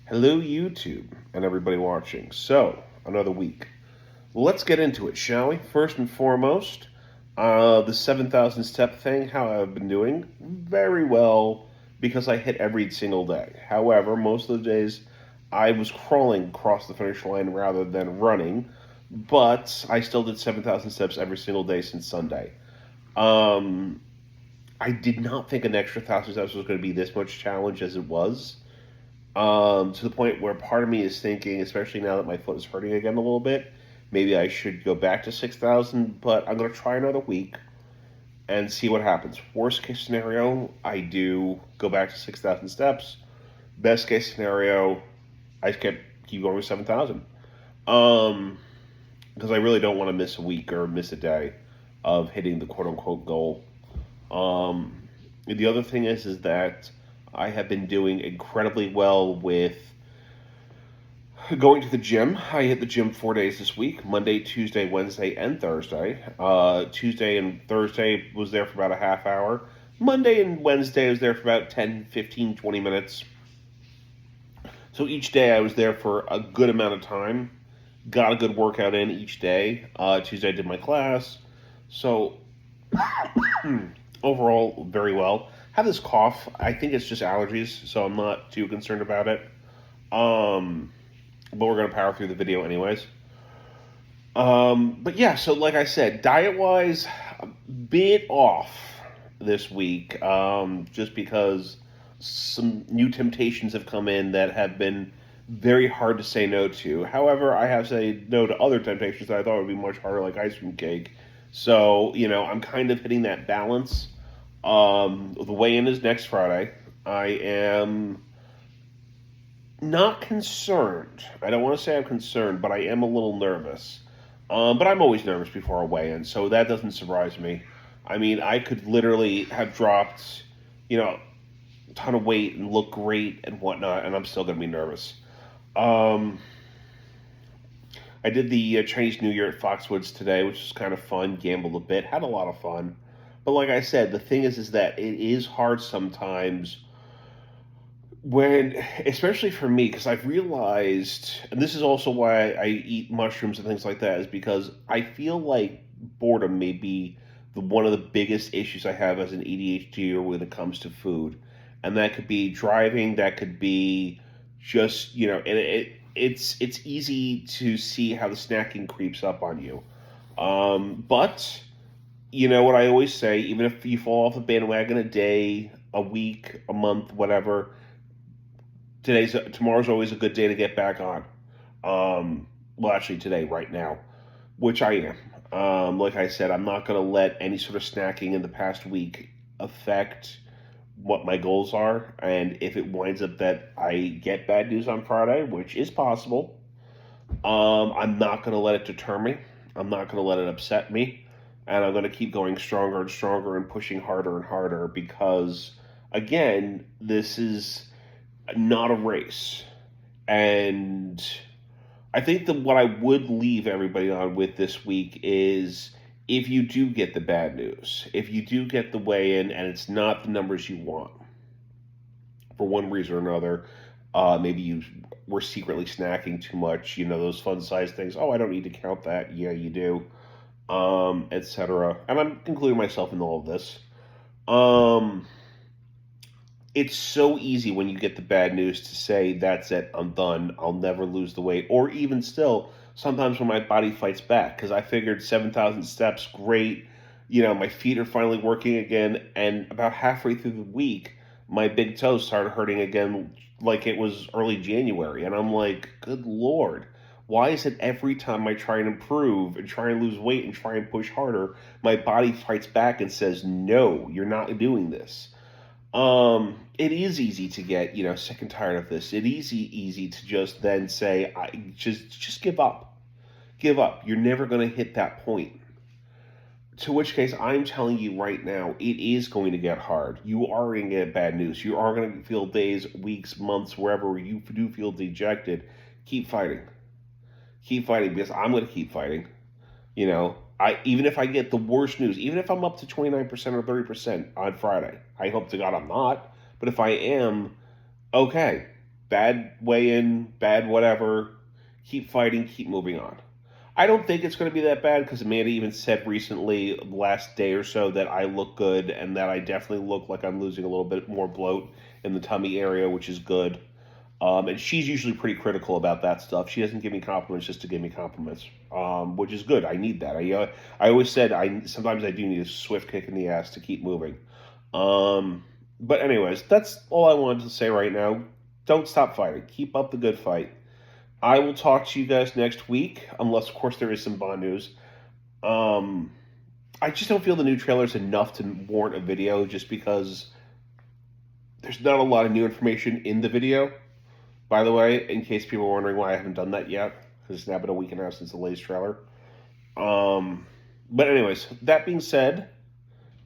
Hello, YouTube, and everybody watching. So, another week. Let's get into it, shall we? First and foremost, the 7,000 step thing, how I've been doing. Very well, because I hit every single day. However, most of the days I was crawling across the finish line rather than running, but I still did 7,000 steps every single day since Sunday. Um, I did not think an extra 1,000 steps was going to be this much challenge as it was. To the point where part of me is thinking, especially now that my foot is hurting again a little bit, maybe I should go back to 6,000, but I'm going to try another week and see what happens. Worst case scenario, I do go back to 6,000 steps. Best case scenario, I keep going with 7,000. Um, because I really don't want to miss a week or miss a day of hitting the quote unquote goal. The other thing is that I have been doing incredibly well with going to the gym. I hit the gym 4 days this week: Monday, Tuesday, Wednesday, and Thursday. Tuesday and Thursday was there for about a half hour. Monday and Wednesday I was there for about 10, 15, 20 minutes. So each day I was there for a good amount of time. Got a good workout in each day. Tuesday I did my class. So overall, very well. Have this cough. I think it's just allergies, so I'm not too concerned about it. Um, but we're gonna power through the video anyways. But yeah, so like I said, diet wise, a bit off this week, just because some new temptations have come in that have been very hard to say no to. However, I have said no to other temptations that I thought would be much harder, like ice cream cake. So, I'm kind of hitting that balance. The weigh-in is next Friday. I am not concerned. I don't want to say I'm concerned, but I am a little nervous. But I'm always nervous before a weigh-in, so that doesn't surprise me. I mean, I could literally have dropped, a ton of weight and look great and whatnot, and I'm still going to be nervous. Um, I did the Chinese New Year at Foxwoods today, which was kind of fun. Gambled a bit, had a lot of fun. But like I said, the thing is that it is hard sometimes when, especially for me, because I've realized, and this is also why I eat mushrooms and things like that, is because I feel like boredom may be one of the biggest issues I have as an ADHD or when it comes to food, and that could be driving, that could be just and it's easy to see how the snacking creeps up on you. But you know what I always say, even if you fall off the bandwagon a day, a week, a month, whatever, tomorrow's always a good day to get back on. Well, actually, today, right now, which I am. Like I said, I'm not going to let any sort of snacking in the past week affect what my goals are. And if it winds up that I get bad news on Friday, which is possible, I'm not going to let it deter me. I'm not going to let it upset me. And I'm going to keep going stronger and stronger and pushing harder and harder because, again, this is not a race. And I think that what I would leave everybody on with this week is if you do get the bad news, if you do get the weigh in and it's not the numbers you want for one reason or another, maybe you were secretly snacking too much, those fun size things. Oh, I don't need to count that. Yeah, you do, etc. And I'm including myself in all of this. Um, it's so easy when you get the bad news to say, that's it, I'm done, I'll never lose the weight. Or even still, sometimes when my body fights back, because I figured 7,000 steps, great. My feet are finally working again. And about halfway through the week, my big toes started hurting again like it was early January. And I'm like, good Lord. Why is it every time I try and improve and try and lose weight and try and push harder, my body fights back and says, no, you're not doing this? It is easy to get, sick and tired of this. It is easy to just then say, I just give up. Give up. You're never going to hit that point. To which case, I'm telling you right now, it is going to get hard. You are going to get bad news. You are going to feel days, weeks, months, wherever you do feel dejected. Keep fighting. Keep fighting because I'm going to keep fighting. Even if I get the worst news, even if I'm up to 29% or 30% on Friday, I hope to God I'm not. But if I am, okay. Bad weigh-in, bad whatever. Keep fighting, keep moving on. I don't think it's going to be that bad because Amanda even said recently, last day or so, that I look good and that I definitely look like I'm losing a little bit more bloat in the tummy area, which is good. And she's usually pretty critical about that stuff. She doesn't give me compliments just to give me compliments, which is good. I need that. I always said sometimes I do need a swift kick in the ass to keep moving. But anyways, that's all I wanted to say right now. Don't stop fighting. Keep up the good fight. I will talk to you guys next week, unless of course there is some Bond news. Um, I just don't feel the new trailer is enough to warrant a video, just because there's not a lot of new information in the video. By the way, in case people are wondering why I haven't done that yet, because it's now been a week and a half since the latest trailer. But anyways, that being said,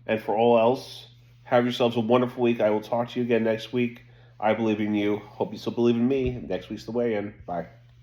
and for all else, have yourselves a wonderful week. I will talk to you again next week. I believe in you. Hope you still believe in me. Next week's the weigh-in. Bye.